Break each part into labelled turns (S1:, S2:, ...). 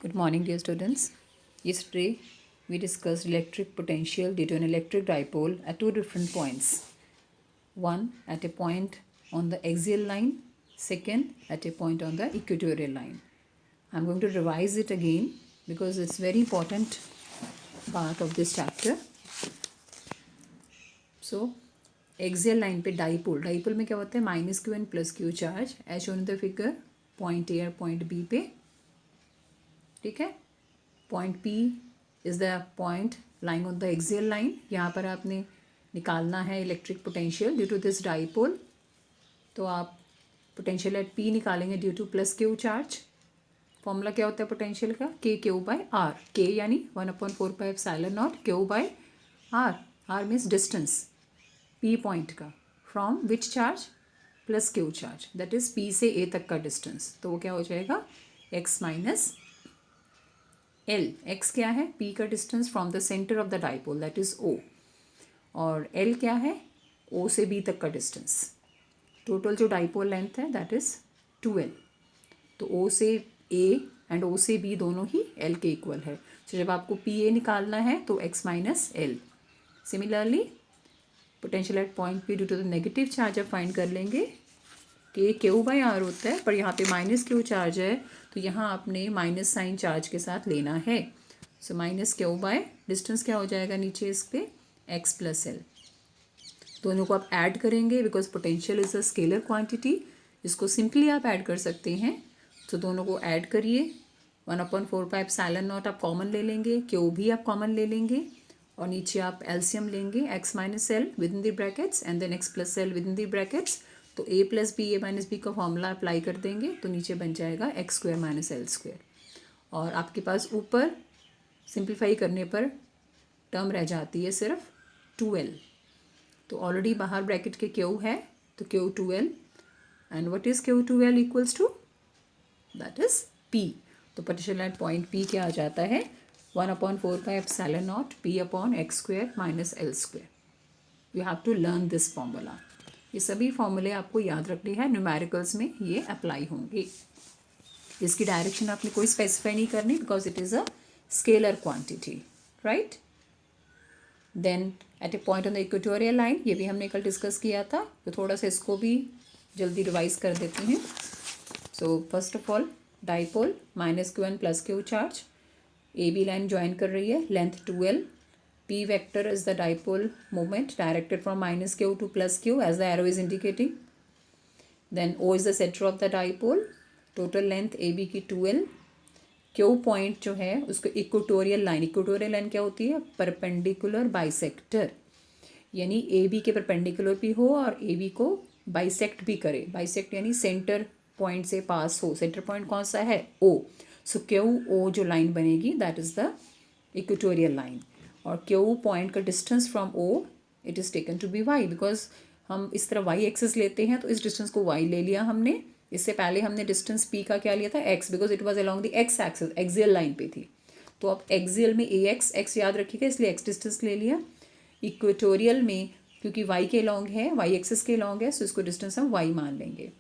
S1: Good morning, dear students. Yesterday, we discussed electric potential due to an electric dipole at two different points. One at a point on the axial line, second at a point on the equatorial line. I'm going to revise it again because it's very important part of this chapter. So, axial line पे dipole में क्या होता है minus Q and plus Q charge as shown in the figure point A और point B पे. ठीक है. Point P is the point lying on the axial line. यहाँ पर आपने निकालना है electric potential due to this dipole. तो आप पोटेंशियल एट पी निकालेंगे due to plus Q charge. Formula क्या होता है पोटेंशियल का? के क्यू बाय आर. के यानी 1/4πε0 Q by R. R means distance P point का from which charge? Plus Q charge. That is P से A तक का डिस्टेंस. तो वो क्या हो जाएगा? X minus L. एक्स क्या है? पी का distance from the center of the dipole that is O. और एल क्या है? ओ से बी तक का डिस्टेंस. टोटल जो डाइपोल लेंथ है दैट इज 2l. तो ओ से ए एंड ओ से बी दोनों ही एल के इक्वल है. तो जब आपको पी ए निकालना है तो X minus L. Similarly potential at point P due to the negative charge आप फाइंड कर लेंगे. के क्यू बाई आर होता है पर यहाँ पे माइनस क्यू चार्ज है तो यहाँ आपने माइनस साइन चार्ज के साथ लेना है. So minus Q by distance क्या हो जाएगा नीचे इस पे? X plus L. दोनों को आप ऐड करेंगे because potential is a scalar quantity. इसको सिंपली आप ऐड कर सकते हैं. तो दोनों को ऐड करिए. 1/4πε0 आप कॉमन ले लेंगे. क्यू भी आप कॉमन ले लेंगे और नीचे आप एलसीएम लेंगे X minus L within the brackets and then X plus L within the brackets. तो A plus B A minus B का फॉर्मूला अप्लाई कर देंगे तो नीचे बन जाएगा X square minus L square. और आपके पास ऊपर सिंप्लीफाई करने पर टर्म रह जाती है सिर्फ 2l. तो ऑलरेडी बाहर ब्रैकेट के क्यू है तो Q 2l and what is Q 2l equals to? That is p. तो पोटेंशियल एट पॉइंट p क्या आ जाता है? 1/4πε0 p upon X square minus L square. You have to learn this formula. ये सभी फॉर्मूले आपको याद रखने हैं. न्यूमेरिकल्स में ये अप्लाई होंगे. इसकी डायरेक्शन आपने कोई स्पेसिफाई नहीं करनी because it is a scalar quantity. Right. Then at a point on the equatorial line, ये भी हमने कल डिस्कस किया था तो थोड़ा सा इसको भी जल्दी रिवाइज कर देते हैं. So first of all dipole minus Q and plus Q charge. A B line join कर रही है. Length 2l. P vector is the dipole moment directed from minus q to plus q as the arrow is indicating. Then O is the center of the dipole. Total length AB की 2l. Q point जो है उसको equatorial line. Equatorial line क्या होती है? Perpendicular bisector. यानी AB के perpendicular भी हो और AB को बाइसेक्ट भी करे. बाइसेक्ट यानी सेंटर पॉइंट से पास हो. सेंटर पॉइंट कौन सा है? O. सो QO जो लाइन बनेगी that is the equatorial line. और क्यू पॉइंट का distance from O it is taken to be Y because हम इस तरह वाई एक्सेस लेते हैं तो इस डिस्टेंस को वाई ले लिया हमने. इससे पहले हमने डिस्टेंस पी का क्या लिया था? X because it was along the X axis. Axial line पे थी तो अब एक्सियल में ए एक्स याद रखिएगा इसलिए एक्स डिस्टेंस ले लिया. इक्वेटोरियल में क्योंकि वाई के लॉन्ग है, वाई एक्सेस के लॉन्ग है सो इसको डिस्टेंस हम वाई मान लेंगे.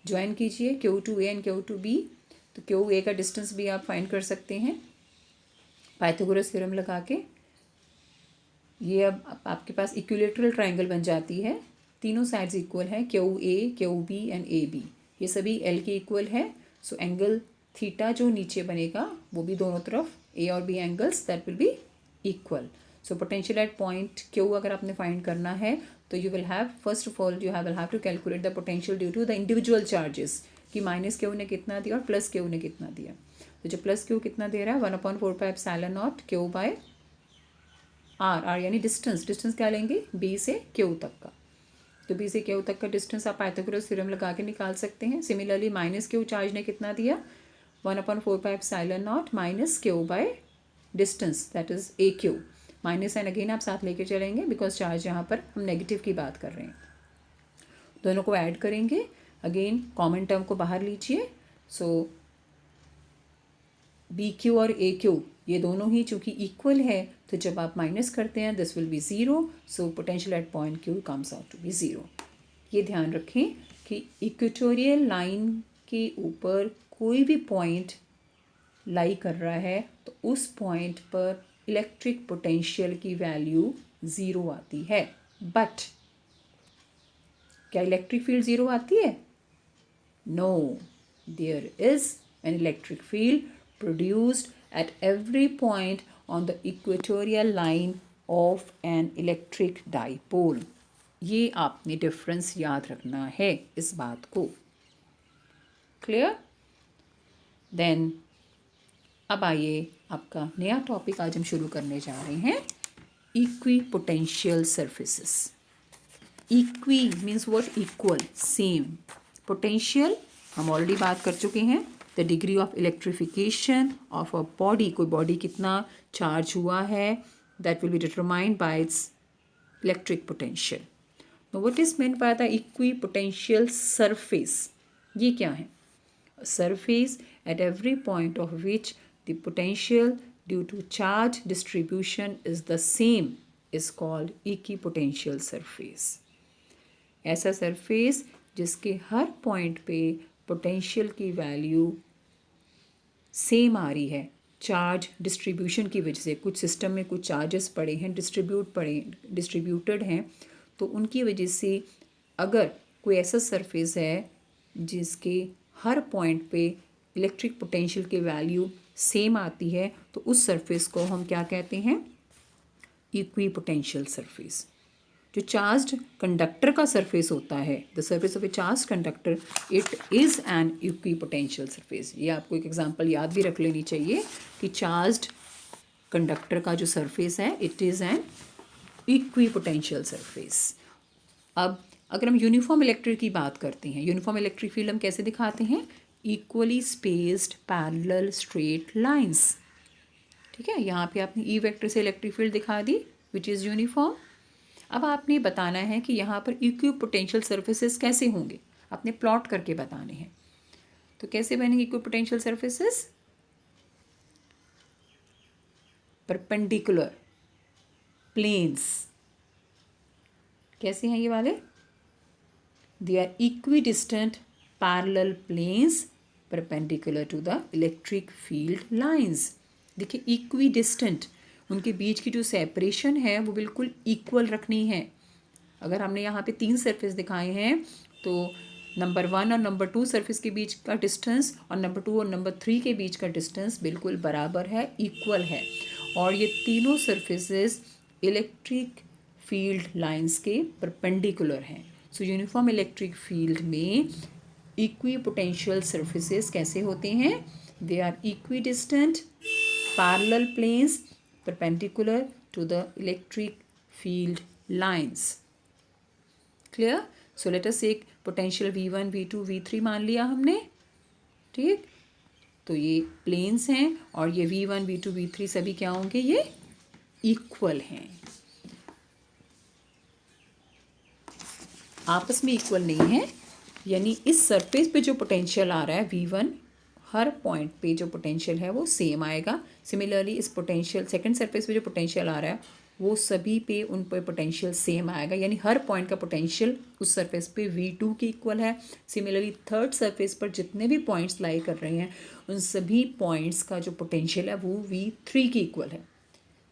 S1: ज्वाइन कीजिए Q to A and Q to B. तो क्यू ए का डिस्टेंस भी आप फाइंड कर सकते हैं पाइथागोरस थ्योरम लगा के. ये अब आपके पास इक्विलेटरल ट्रायंगल बन जाती है. तीनों साइड्स इक्वल हैं. Q A Q B and A B ये सभी एल के इक्वल है. सो एंगल थीटा जो नीचे बनेगा वो भी दोनों तरफ ए और B angles that will be equal. So potential at point Q अगर आपने फाइंड करना है तो you will have first of all you will have to calculate the potential due to the individual charges कि minus Q ने कितना दिया और प्लस क्यू ने कितना दिया. तो जो प्लस क्यू कितना दे रहा है 1/4πε0 क्यू बाय आर यानी डिस्टेंस. डिस्टेंस क्या लेंगे? बी से क्यू तक का. तो बी से क्यू तक का डिस्टेंस आप पाइथागोरस थ्योरम लगा के निकाल सकते हैं. सिमिलरली माइनस क्यू चार्ज ने कितना दिया? 1/4πε0 minus Q by distance that is A Q. Minus and again आप साथ लेके चलेंगे बिकॉज चार्ज यहाँ पर हम नेगेटिव की बात कर रहे हैं. दोनों को ऐड करेंगे. अगेन कॉमन टर्म को बाहर लीजिए. सो बी क्यू और ए क्यू ये दोनों ही चूँकि इक्वल है तो जब आप माइनस करते हैं this will be zero. So potential at point Q comes out to be zero. ये ध्यान रखें कि इक्वेटोरियल लाइन के ऊपर कोई भी पॉइंट लाई कर रहा है तो उस पॉइंट पर इलेक्ट्रिक पोटेंशियल की वैल्यू ज़ीरो आती है। बट क्या इलेक्ट्रिक फील्ड ज़ीरो आती है? No, there is an electric field produced at every point on the equatorial line of an electric dipole. ये आपने डिफरेंस याद रखना है इस बात को। क्लियर? देन अब आइए आपका नया टॉपिक आज हम शुरू करने जा रहे हैं, equi potential surfaces. Equi means what? Equal, same. Potential हम ऑलरेडी बात कर चुके हैं, the degree of electrification of a body. कोई बॉडी कितना चार्ज हुआ है, that will be determined by it's electric potential. Know what is meant by the equi potential surface? ये क्या है? Surface at every point of which the potential due to charge distribution is the same is called equipotential surface। ऐसा surface जिसके हर point पे potential की value same आ रही है charge distribution की वजह से। कुछ सिस्टम में कुछ चार्जेस पड़े हैं, डिस्ट्रीब्यूटेड हैं, तो उनकी वजह से अगर कोई ऐसा सरफेस है जिसके हर पॉइंट पे इलेक्ट्रिक पोटेंशियल की वैल्यू सेम आती है तो उस सरफेस को हम क्या कहते हैं? Equi potential surface. जो चार्ज्ड कंडक्टर का सरफेस होता है, the surface of A charge conductor, it is an equi potential surface. ये आपको एक एग्जांपल याद भी रख लेनी चाहिए कि चार्ज्ड कंडक्टर का जो सरफेस है, it is an equi potential surface. अब अगर हम यूनिफॉर्म इलेक्ट्रिक की बात करते हैं, यूनिफॉर्म इलेक्ट्रिक फील्ड हम कैसे दिखाते हैं? Equally spaced parallel straight lines. ठीक है, यहाँ पे आपने ई वेक्टर से इलेक्ट्रिक फील्ड दिखा दी विच इज़ यूनिफॉर्म। अब आपने बताना है कि यहाँ पर इक्वी पोटेंशियल सर्फेसेस कैसे होंगे, आपने प्लॉट करके बताने हैं। तो कैसे बनेंगे equipotential surfaces? Perpendicular planes. कैसे हैं ये वाले? They are equidistant parallel planes perpendicular to the electric field lines. देखिए इक्वी डिस्टेंट, उनके बीच की जो सेपरेशन है वो बिल्कुल इक्वल रखनी है। अगर हमने यहाँ पे 3 सरफेस दिखाए हैं तो नंबर 1 और नंबर 2 सरफेस के बीच का डिस्टेंस और नंबर 2 और नंबर 3 के बीच का डिस्टेंस बिल्कुल बराबर है, इक्वल है। और ये तीनों सरफेसेस इलेक्ट्रिक फील्ड लाइंस के परपेंडिकुलर हैं। सो यूनिफॉर्म इलेक्ट्रिक फील्ड में इक्वी पोटेंशियल सर्फेसेस कैसे होते हैं? They are equidistant parallel planes perpendicular to the electric field lines. Clear? So let us take potential V1 V2 V3 मान लिया हमने। ठीक, तो ये प्लेन्स हैं और ये V1 V2 V3 सभी क्या होंगे? ये इक्वल हैं, आपस में इक्वल नहीं है। यानी इस सरफेस पे जो पोटेंशियल आ रहा है V1, हर पॉइंट पे जो पोटेंशियल है वो सेम आएगा। सिमिलरली इस पोटेंशियल सेकंड सरफेस पे जो पोटेंशियल आ रहा है वो सभी पे उन पे पोटेंशियल सेम आएगा, यानी हर पॉइंट का पोटेंशियल उस सरफेस पे V2 के इक्वल है। सिमिलरली थर्ड सरफेस पर जितने भी पॉइंट्स लाई कर रहे हैं उन सभी पॉइंट्स का जो पोटेंशियल है वो V3 के इक्वल है।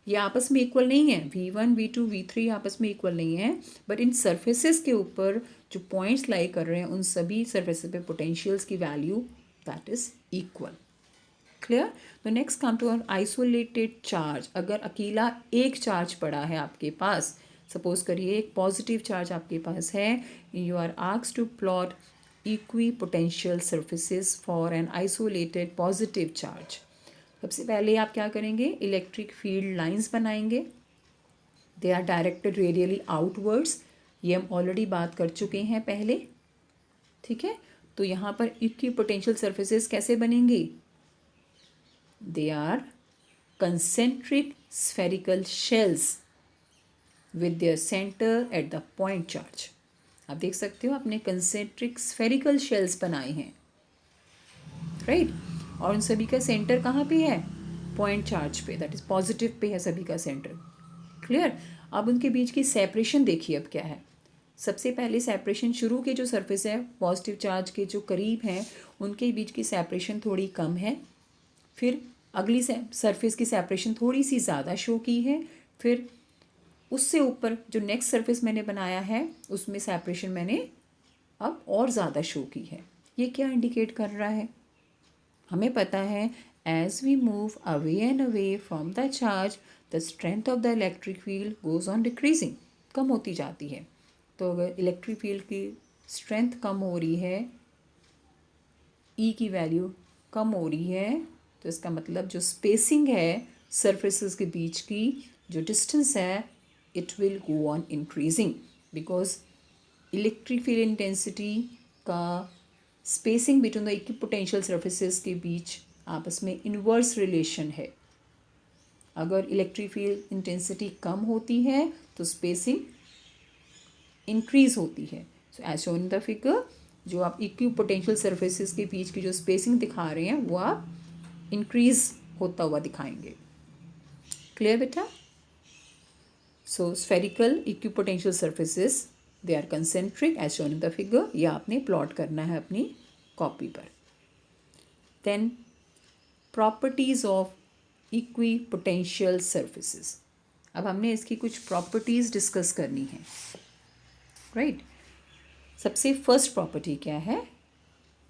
S1: ये आपस में इक्वल नहीं है, V1 V2 V3 आपस में इक्वल नहीं है, बट इन सरफेसेस के ऊपर जो पॉइंट्स लाई कर रहे हैं उन सभी सरफेसेस पे पोटेंशियल्स की value that is equal. Clear? तो next come to our isolated charge. अगर अकेला एक चार्ज पड़ा है आपके पास, सपोज करिए एक पॉजिटिव चार्ज आपके पास है, you are asked to plot equipotential surfaces for an isolated positive charge. सबसे पहले आप क्या करेंगे? इलेक्ट्रिक फील्ड लाइंस बनाएंगे। They are directed radially outwards, ये हम ऑलरेडी बात कर चुके हैं पहले। ठीक है, तो यहाँ पर इक्वी पोटेंशियल सर्फेसेस कैसे बनेंगे? They are concentric spherical shells with their centre at the point charge. आप देख सकते हो आपने कंसेंट्रिक स्फेरिकल शेल्स बनाए हैं, राइट? और उन सभी का सेंटर कहाँ पे है? पॉइंट चार्ज पे, दैट इज पॉजिटिव पे है सभी का सेंटर। क्लियर? अब उनके बीच की सेपरेशन देखिए अब क्या है। सबसे पहले सेपरेशन शुरू के जो सरफेस है पॉजिटिव चार्ज के जो करीब हैं उनके बीच की सेपरेशन थोड़ी कम है। फिर अगली सरफेस की सेपरेशन थोड़ी सी ज़्यादा शो की है, फिर उससे ऊपर जो नेक्स्ट सरफेस मैंने बनाया है उसमें सेपरेशन मैंने अब और ज़्यादा शो की है। ये क्या इंडिकेट कर रहा है? हमें पता है as we move away and away from the charge the strength of the electric field goes on decreasing, कम होती जाती है। तो अगर इलेक्ट्रिक फील्ड की स्ट्रेंथ कम हो रही है, ई की वैल्यू कम हो रही है, तो इसका मतलब जो स्पेसिंग है सरफेसेस के बीच की, जो डिस्टेंस है, it will go on increasing because electric field intensity का spacing between the equipotential surfaces के बीच आपस में इन्वर्स रिलेशन है। अगर इलेक्ट्रिक फील्ड इंटेंसिटी कम होती है तो स्पेसिंग इंक्रीज होती है। So as shown in the figure, जो आप इक्विपोटेंशियल सरफेसेस के बीच की जो स्पेसिंग दिखा रहे हैं वो आप इंक्रीज होता हुआ दिखाएंगे। क्लियर बेटा? So spherical equipotential surfaces they are concentric as shown in the figure. ये आपने प्लॉट करना है अपनी कॉपी पर। Then properties of equipotential surfaces. अब हमने इसकी कुछ प्रॉपर्टीज डिस्कस करनी है, राइट? सबसे फर्स्ट प्रॉपर्टी क्या है?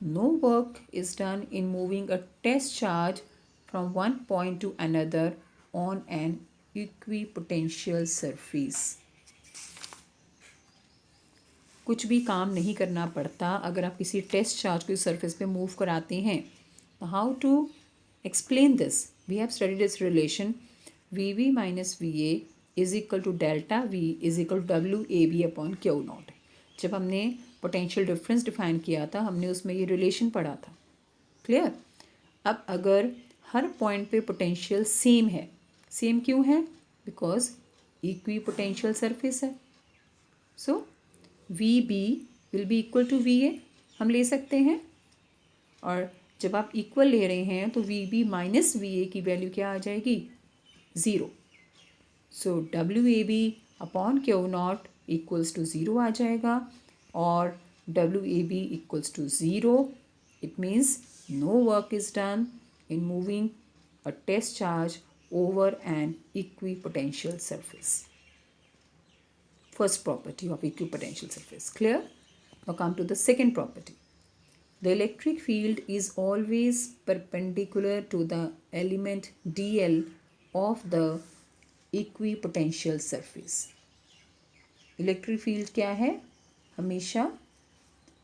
S1: No work is done in moving a test charge from one point to another on an equipotential surface. कुछ भी काम नहीं करना पड़ता अगर आप किसी टेस्ट चार्ज को सरफेस पे मूव कराते हैं। How to explain this? We have studied this relation V V minus V A is equal to delta V is equal to W A B upon Q naught. जब हमने potential difference define किया था हमने उसमें ये relation पढ़ा था। Clear? अब अगर हर पॉइंट पे पोटेंशियल सेम है, सेम क्यों है? बिकॉज इक्वी पोटेंशियल सरफेस है। So V B will be equal to V A हम ले सकते हैं, और जब आप इक्वल ले रहे हैं तो V B minus V A की वैल्यू क्या आ जाएगी? Zero. So W A B upon Q naught equals to zero आ जाएगा, और W A B equals to zero. It means no work is done in moving a test charge over an equipotential surface. First property of equipotential surface. Clear? Now come to the second property. The electric field is always perpendicular to the element dl of the equipotential surface. Electric field क्या है? हमेशा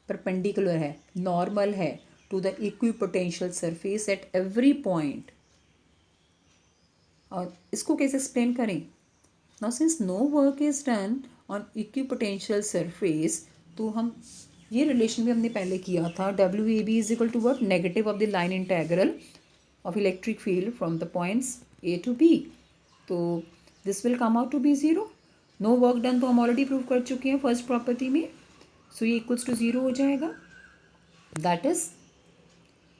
S1: perpendicular है, normal है to the equipotential surface at every point. और इसको कैसे explain करें? Now since no work is done on equipotential surface, तो हम ये रिलेशन भी हमने पहले किया था, W A B is equal to what? Negative of the line integral of electric field from the points A to B. तो this will come out to be zero. No work done तो हम already prove कर चुके हैं first property में। सो ये equals to zero हो जाएगा। That is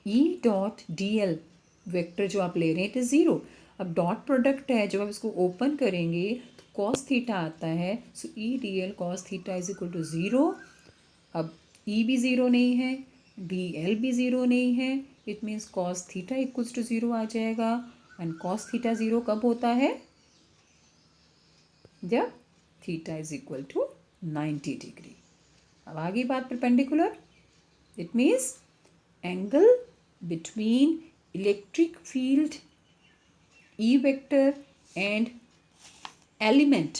S1: E dot D L vector जो आप ले रहे हैं इट इज़ ज़ीरो। अब डॉट प्रोडक्ट है, जब आप इसको ओपन करेंगे तो कॉस थीटा आता है। So E D L cos theta is equal to zero. अब ई भी ज़ीरो नहीं है, डी एल भी ज़ीरो नहीं है, it means cos theta equals to zero आ जाएगा। एंड कॉस थीटा ज़ीरो कब होता है? जब theta is equal to 90 degree. अब आगे बात perpendicular, it means angle between electric field E vector and element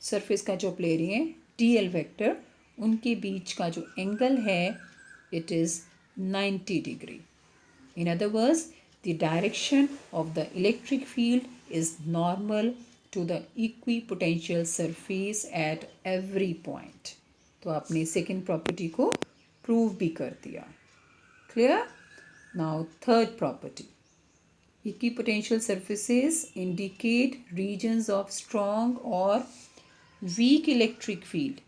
S1: surface का जो आप ले रहे हैं डी एल वेक्टर, उनके बीच का जो एंगल है it is 90 degree. In other words the direction of the electric field is normal to the equipotential surface at every point. तो आपने सेकेंड प्रॉपर्टी को प्रूव भी कर दिया। Clear? Now third property, equipotential surfaces indicate regions of strong or weak electric field.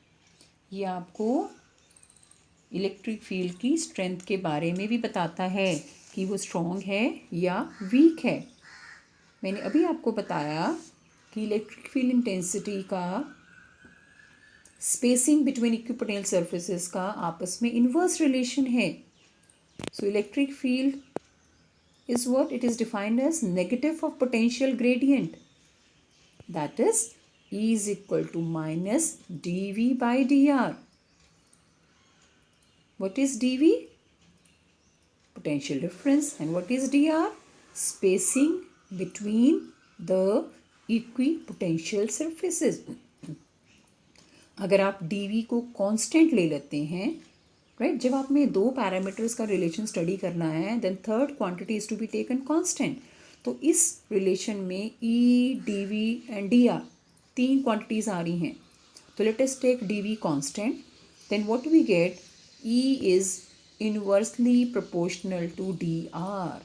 S1: ये आपको electric field की strength के बारे में भी बताता है कि वो स्ट्रॉन्ग है या वीक है। मैंने अभी आपको बताया कि इलेक्ट्रिक फील्ड इंटेंसिटी का स्पेसिंग बिटवीन इक्विपोटेंशियल सरफेसेस का आपस में इन्वर्स रिलेशन है। So electric field is what? It is defined as negative of potential gradient. That is E is equal to minus dV by dr. What is dV? Potential difference. And what is dr? Spacing between the equipotential surfaces. अगर आप dV को constant ले लेते हैं, right, जब आप में दो पैरामीटर्स का रिलेशन स्टडी करना है, then third quantity is to be taken constant. तो इस रिलेशन में E, dV एंड dr तीन क्वांटिटीज आ रही हैं. तो let us take dV constant, then what we get, E is inversely proportional to dr,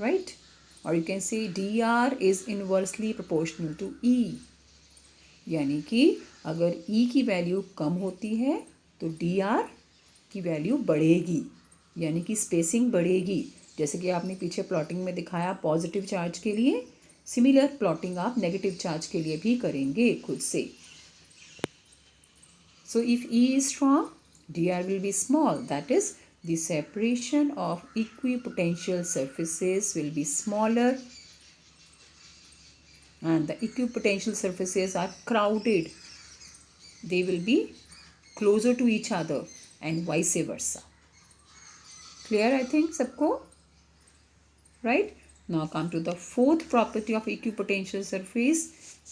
S1: right, और you can say dr is inversely proportional to E. यानी कि अगर E की वैल्यू कम होती है तो dr की वैल्यू बढ़ेगी, यानी कि स्पेसिंग बढ़ेगी. जैसे कि आपने पीछे प्लॉटिंग में दिखाया पॉजिटिव चार्ज के लिए, सिमिलर प्लॉटिंग आप नेगेटिव चार्ज के लिए भी करेंगे खुद से. So if E is strong, dr will be small. That is, the separation of equipotential surfaces will be smaller and the equipotential surfaces are crowded. They will be closer to each other and vice versa. Clear, I think, सबको? Right? Now come to the fourth property of equipotential surface.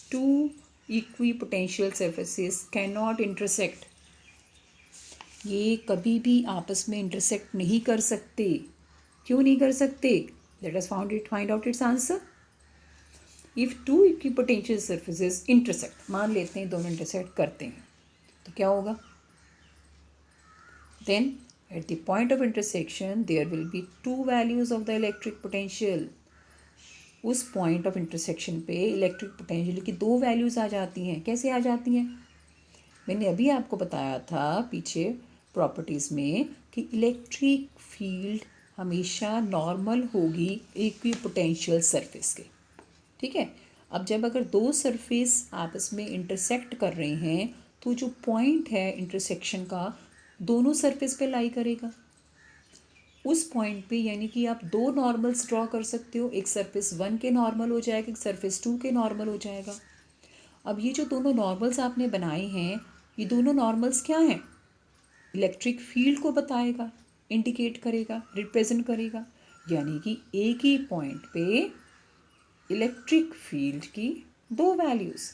S1: Two equipotential surfaces cannot intersect. ये कभी भी आपस में intersect नहीं कर सकते. क्यों नहीं कर सकते? Let us find out its answer. If two equipotential surfaces intersect, मान लेते हैं दोनों इंटरसेक्ट करते हैं, तो क्या होगा? Then at the point of intersection there will be two values of the electric potential. उस पॉइंट ऑफ इंटरसेक्शन पे इलेक्ट्रिक पोटेंशियल की दो वैल्यूज़ आ जाती हैं. कैसे आ जाती हैं? मैंने अभी आपको बताया था पीछे प्रॉपर्टीज़ में कि इलेक्ट्रिक फील्ड हमेशा नॉर्मल होगी इक्विपोटेंशियल सरफेस के. ठीक है. अब जब अगर दो सरफेस आपस में इंटरसेक्ट कर रहे हैं तो जो पॉइंट है इंटरसेक्शन का दोनों सरफेस पे लाई करेगा. उस पॉइंट पे यानी कि आप दो नॉर्मल्स ड्रॉ कर सकते हो. एक सरफेस 1 के नॉर्मल हो जाएगा, एक सरफेस 2 के नॉर्मल हो जाएगा. अब ये जो दोनों नॉर्मल्स आपने बनाए हैं, ये दोनों नॉर्मल्स क्या हैं? इलेक्ट्रिक फील्ड को बताएगा, इंडिकेट करेगा, रिप्रेजेंट करेगा. यानी कि एक ही पॉइंट पे इलेक्ट्रिक फील्ड की दो वैल्यूज़,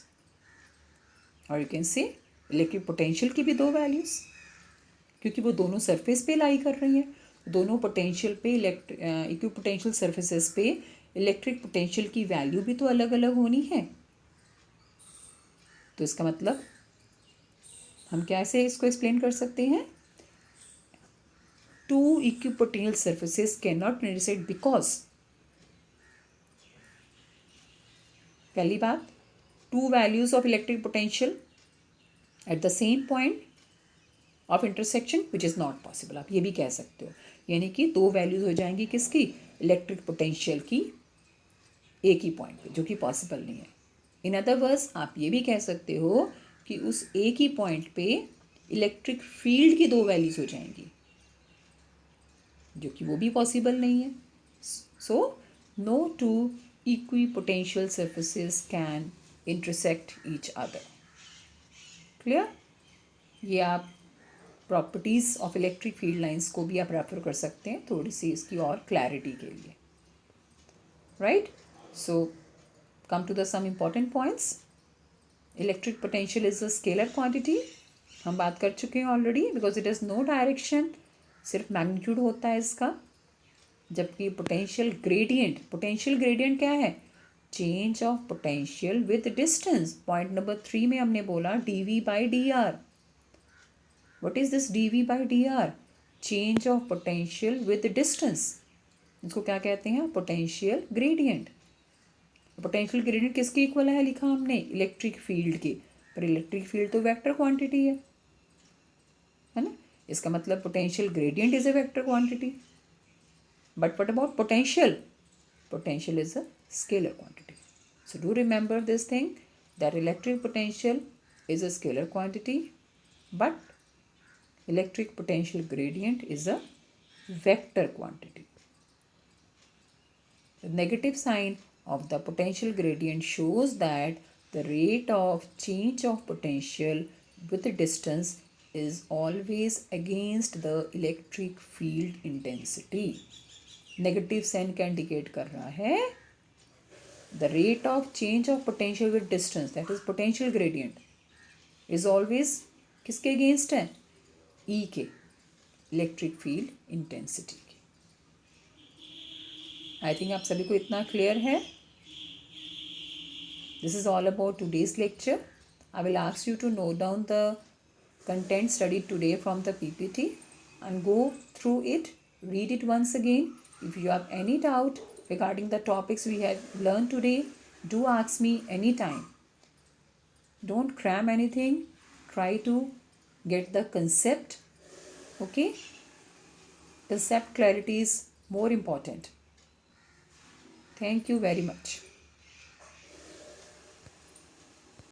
S1: और यू कैन से इलेक्ट्रिक पोटेंशियल की भी दो वैल्यूज़, क्योंकि वो दोनों सरफेस पे लाई कर रही हैं. दोनों पोटेंशियल पे इक्विपोटेंशियल सरफेसेस पे इलेक्ट्रिक पोटेंशियल की वैल्यू भी तो अलग अलग होनी है. तो इसका मतलब हम कैसे इसको एक्सप्लेन कर सकते हैं? Two equipotential surfaces can not intersect because, पहली बात, two values of electric potential at the same point of intersection which is not possible. आप ये भी कह सकते हो, यानी कि दो वैल्यूज़ हो जाएंगी किसकी? इलेक्ट्रिक पोटेंशियल की एक ही पॉइंट पे, जो कि पॉसिबल नहीं है. इन अदर वर्ड्स आप ये भी कह सकते हो कि उस एक ही पॉइंट पे इलेक्ट्रिक फील्ड की दो वैल्यूज़ हो जाएंगी, जो कि वो भी पॉसिबल नहीं है. So no two equipotential surfaces can intersect each other. Clear? ये आप properties of electric field lines को भी आप रेफर कर सकते हैं थोड़ी सी इसकी और क्लैरिटी के लिए. Right. So come to the some important points. Electric potential is a scalar quantity. हम बात कर चुके हैं already, because it is no direction, सिर्फ मैग्नीट्यूड होता है इसका. जबकि पोटेंशियल ग्रेडियंट क्या है? Change of potential with distance. Point number 3 में हमने बोला dV by dr. What is this dV by dr? Change of potential with distance. इसको क्या कहते हैं? Potential gradient. पोटेंशियल ग्रेडियंट किसके इक्वल है लिखा हमने? इलेक्ट्रिक फील्ड के. पर इलेक्ट्रिक फील्ड तो वेक्टर क्वांटिटी है ना. इसका मतलब potential gradient is a vector quantity. But what about potential? Potential is a scalar quantity. So do remember this thing, that electric potential is a scalar quantity, but electric potential gradient is a vector quantity. The negative sign of the potential gradient shows that the rate of change of potential with distance is always against the electric field intensity. Negative sign का indicate कर रहा है the rate of change of potential with distance, that is potential gradient, is always किसके against है? E के, electric field intensity के. I think आप सभी को इतना clear है. This is all about today's lecture. I will ask you to note down the content studied today from the PPT and go through it, read it once again. If you have any doubt regarding the topics we have learned today, do ask me anytime. Don't cram anything. Try to get the concept. Okay? Concept clarity is more important. Thank you very much.